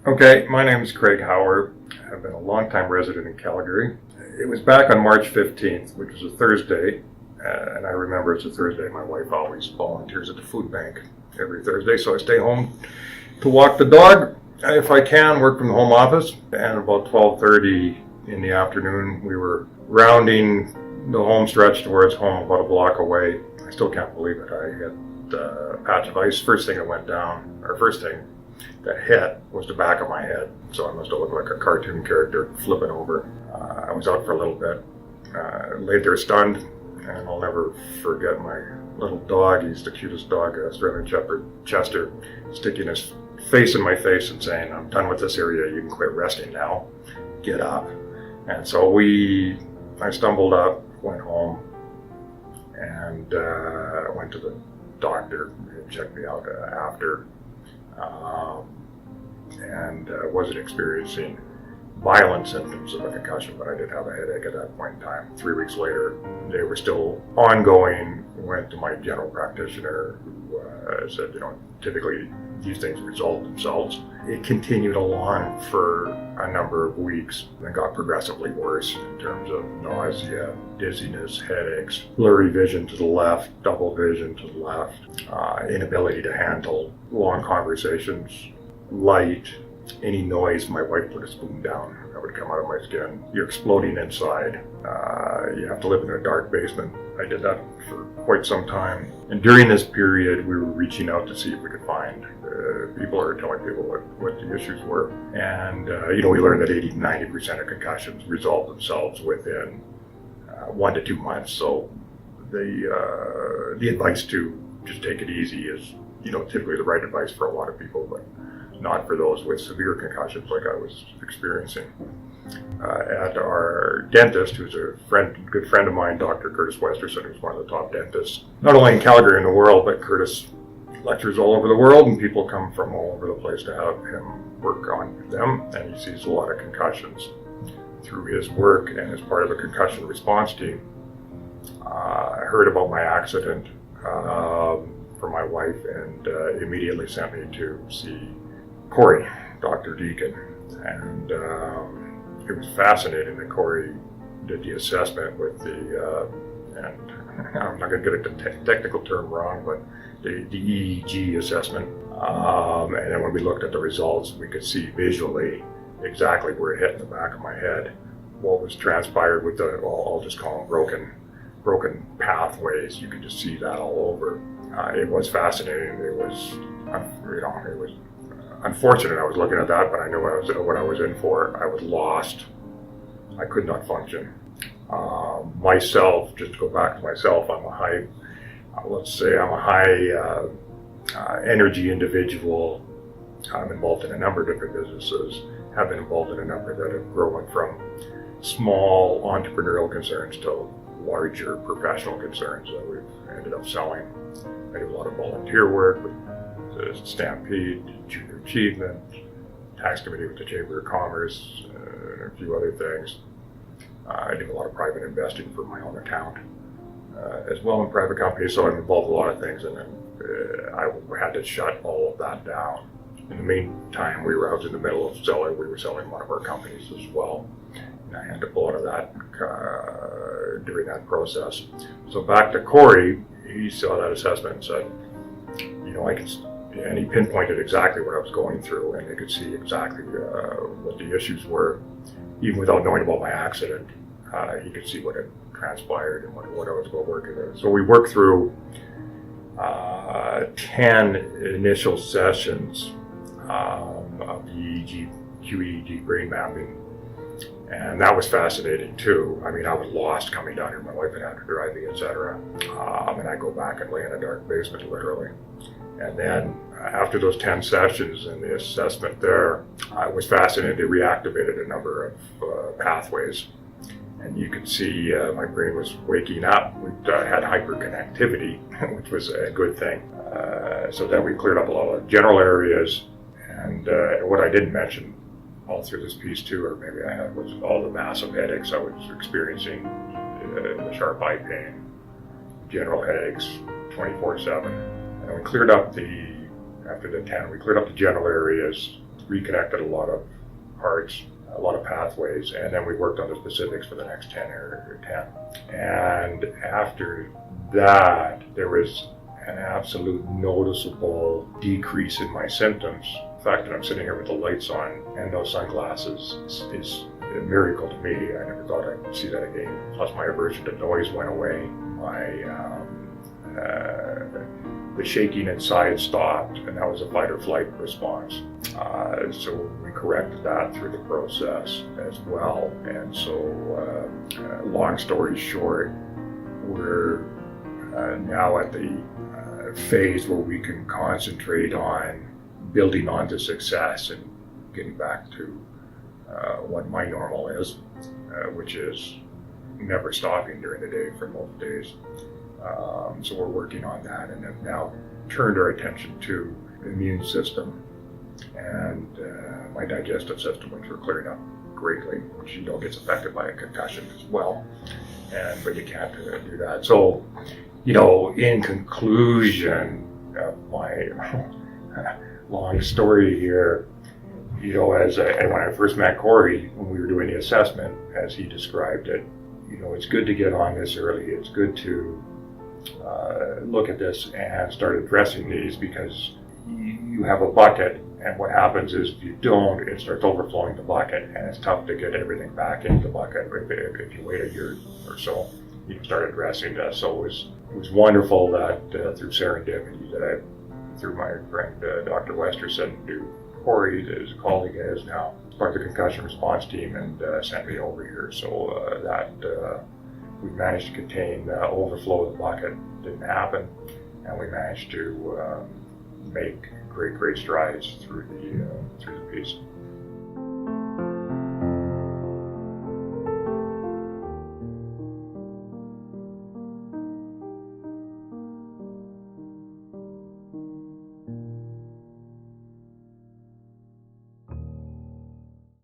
Okay, my name is Craig Howard. I've been a longtime resident in Calgary. It was back on March 15th, which was a Thursday, and I remember it's a Thursday. My wife always volunteers at the food bank every Thursday, so I stay home to walk the dog if I can, work from the home office. And about 12:30 in the afternoon, we were rounding the home stretch towards home about a block away. I still can't believe it. I hit a patch of ice. First thing that hit was the back of my head. So I must have looked like a cartoon character flipping over. I was out for a little bit, laid there stunned, and I'll never forget my little dog. He's the cutest dog, Australian Shepherd, Chester, sticking his face in my face and saying, "I'm done with this area, you can quit resting now, get up." And so I stumbled up, went home, and went to the doctor. He checked me out after. And wasn't experiencing violent symptoms of a concussion, but I did have a headache at that point in time. 3 weeks later, they were still ongoing. Went to my general practitioner, who said, typically these things resolve themselves. It continued along for a number of weeks and got progressively worse in terms of nausea, dizziness, headaches, blurry vision to the left, double vision to the left, inability to handle long conversations, light, any noise. My wife put a spoon down, that would come out of my skin. You're exploding inside. You have to live in a dark basement. I did that for quite some time. And during this period, we were reaching out to see if we could find people or telling people what the issues were. And, we learned that 80 to 90% of concussions resolve themselves within 1 to 2 months. So the advice to just take it easy is, typically the right advice for a lot of people, but not for those with severe concussions like I was experiencing. At our dentist, who's a good friend of mine, Dr. Curtis Westerson, who's one of the top dentists, not only in Calgary and the world, but Curtis lectures all over the world, and people come from all over the place to have him work on them, and he sees a lot of concussions through his work and as part of a concussion response team. I heard about my accident from my wife and immediately sent me to see Corey, Dr. Deacon, and it was fascinating that Corey did the assessment with and I'm not going to get the technical term wrong, but the EEG assessment. And then when we looked at the results, we could see visually exactly where it hit in the back of my head, what was transpired with I'll just call them broken pathways. You could just see that all over. It was fascinating. It was unfortunate I was looking at that, but I knew what I was in for. I was lost. I could not function. Myself, just to go back to myself, I'm a high energy individual. I'm involved in a number of different businesses, have been involved in a number that have grown from small entrepreneurial concerns to larger professional concerns that we've ended up selling. I do a lot of volunteer work with the Stampede, Junior Achievement, Tax Committee with the Chamber of Commerce, and a few other things. I do a lot of private investing for my own account, as well in private companies, so I'm involved in a lot of things, and then I had to shut all of that down. In the meantime, I was in the middle of we were selling one of our companies as well, and I had to pull out of that during that process. So back to Corey, he saw that assessment and said, and he pinpointed exactly what I was going through, and he could see exactly what the issues were, even without knowing about my accident. He could see what had transpired and what I was going to work with. So we worked through 10 initial sessions of the QEEG brain mapping, and that was fascinating too. I mean, I was lost coming down here. My wife had to drive me, etc. And I go back and lay in a dark basement, literally. And then after those 10 sessions and the assessment there, I was fascinated. It reactivated a number of pathways. And you could see my brain was waking up. We had hyperconnectivity, which was a good thing. So then we cleared up a lot of general areas. And what I didn't mention all through this piece too, or maybe I had, was all the massive headaches I was experiencing, the sharp eye pain, general headaches, 24/7. And we cleared up after the 10, we cleared up the general areas, reconnected a lot of parts, a lot of pathways, and then we worked on the specifics for the next 10 or 10. And after that, there was an absolute noticeable decrease in my symptoms. The fact that I'm sitting here with the lights on and no sunglasses is a miracle to me. I never thought I'd see that again. Plus my aversion to noise went away. The shaking inside stopped, and that was a fight or flight response. So we corrected that through the process as well. And so, long story short, we're now at the phase where we can concentrate on building on to success and getting back to what my normal is, which is never stopping during the day for most days. So we're working on that, and have now turned our attention to the immune system and my digestive system, which we're clearing up greatly, which gets affected by a concussion as well. But you can't do that. So, in conclusion of my long story here, when I first met Corey, when we were doing the assessment, as he described it, it's good to get on this early. It's good to look at this and start addressing these, because you have a bucket, and what happens is if you don't, it starts overflowing the bucket, and it's tough to get everything back into the bucket if you wait a year or so. You can start addressing this. So it was wonderful that through serendipity that through my friend Dr. Westerson, who Corey, his colleague, is now part of the concussion response team, and sent me over here. So that we managed to contain overflow of the bucket. Didn't happen, and we managed to make great strides through the piece.